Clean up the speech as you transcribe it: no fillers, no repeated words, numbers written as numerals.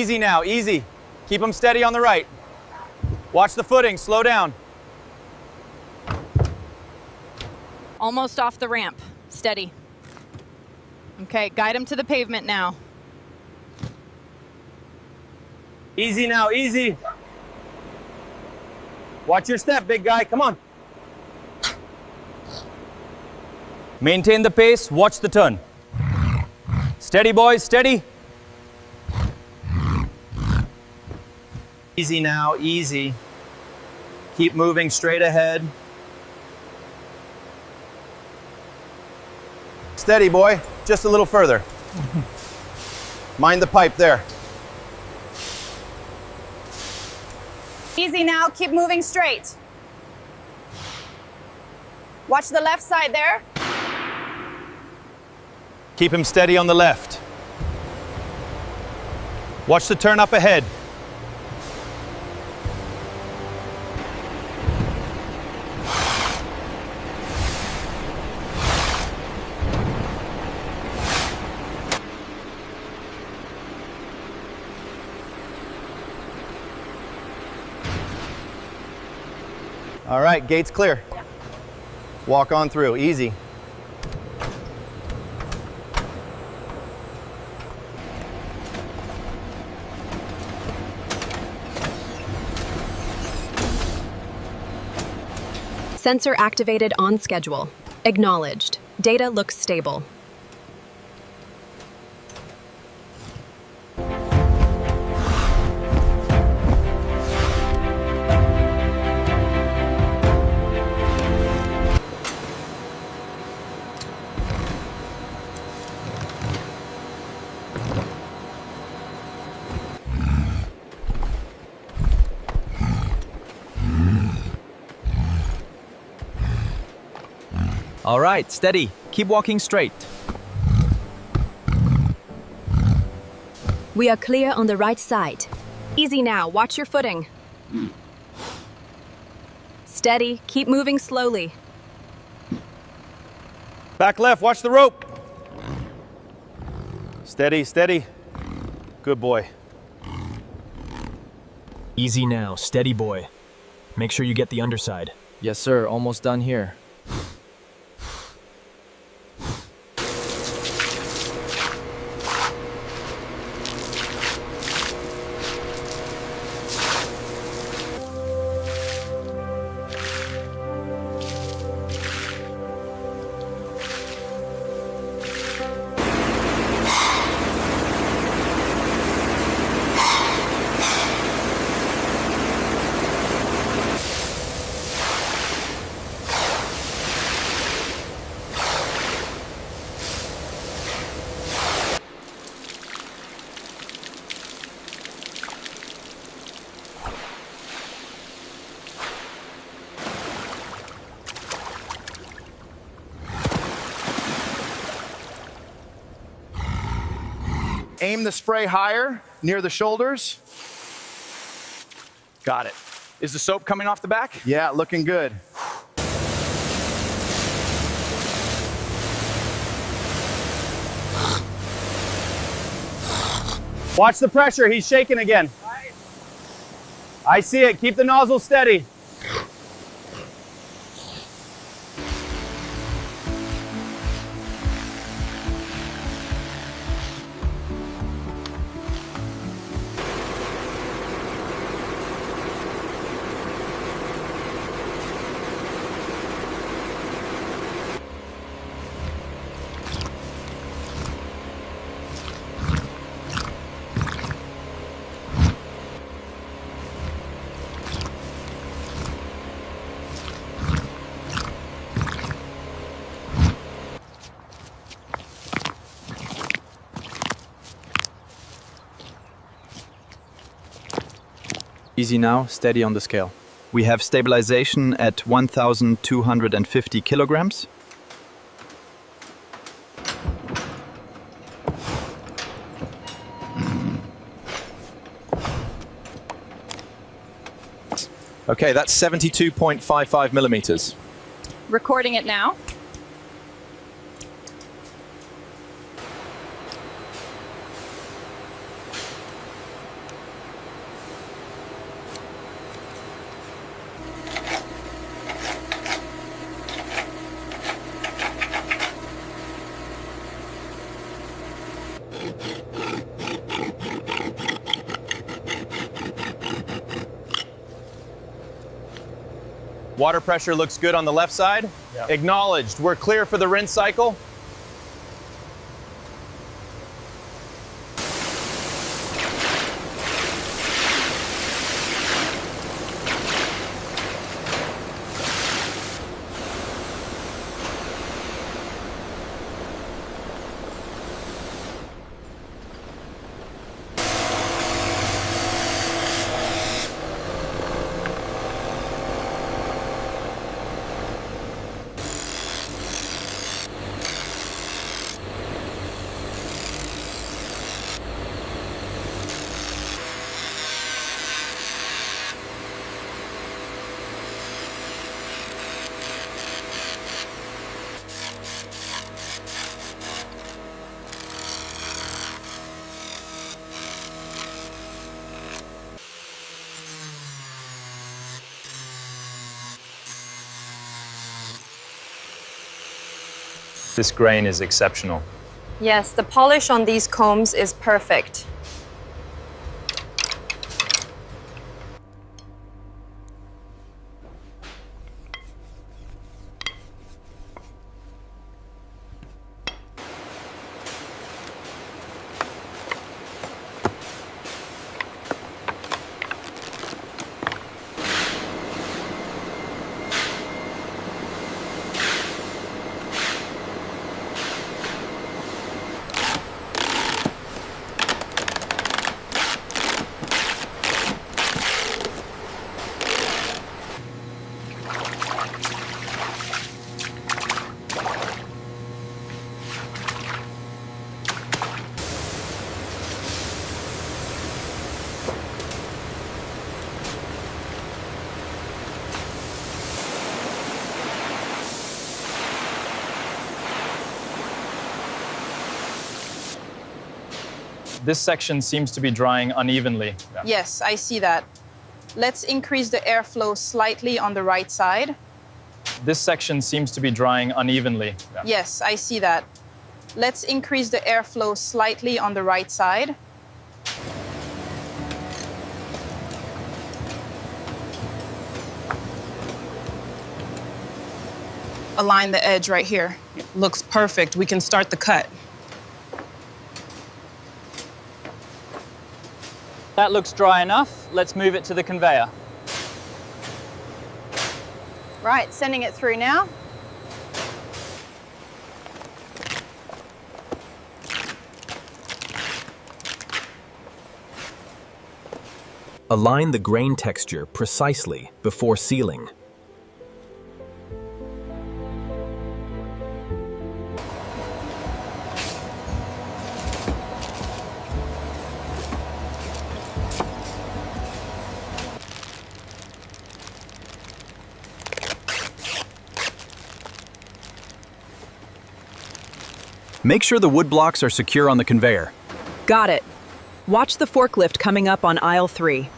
Easy now, easy. Keep them steady on the right. Watch the footing, slow down. Almost off the ramp. Steady. Okay, guide him to the pavement now. Easy now, easy. Watch your step, big guy, come on. Maintain the pace, watch the turn. Steady, boys, steady. Easy now, easy. Keep moving straight ahead. Steady, boy, just a little further. Mind the pipe there. Easy now, keep moving straight. Watch the left side there. Keep him steady on the left. Watch the turn up ahead. All right, gate's clear. Yeah. Walk on through, easy. Sensor activated on schedule. Acknowledged. Data looks stable. All right, steady. Keep walking straight. We are clear on the right side. Easy now, watch your footing. Steady, keep moving slowly. Back left, watch the rope. Steady, steady. Good boy. Easy now, steady boy. Make sure you get the underside. Yes, sir. Almost done here. Aim the spray higher, near the shoulders. Got it. Is the soap coming off the back? Yeah, looking good. Watch the pressure, he's shaking again. I see it, keep the nozzle steady. Easy now, steady on the scale. We have stabilization at 1,250 kilograms. Okay, that's 72.55 millimeters. Recording it now. Water pressure looks good on the left side. Yep. Acknowledged. We're clear for the rinse cycle. This grain is exceptional. Yes, the polish on these combs is perfect. This section seems to be drying unevenly. Yes, I see that. Let's increase the airflow slightly on the right side. This section seems to be drying unevenly. Yes, I see that. Let's increase the airflow slightly on the right side. Align the edge right here. Looks perfect. We can start the cut. That looks dry enough. Let's move it to the conveyor. Right, sending it through now. Align the grain texture precisely before sealing. Make sure the wood blocks are secure on the conveyor. Got it. Watch the forklift coming up on aisle 3.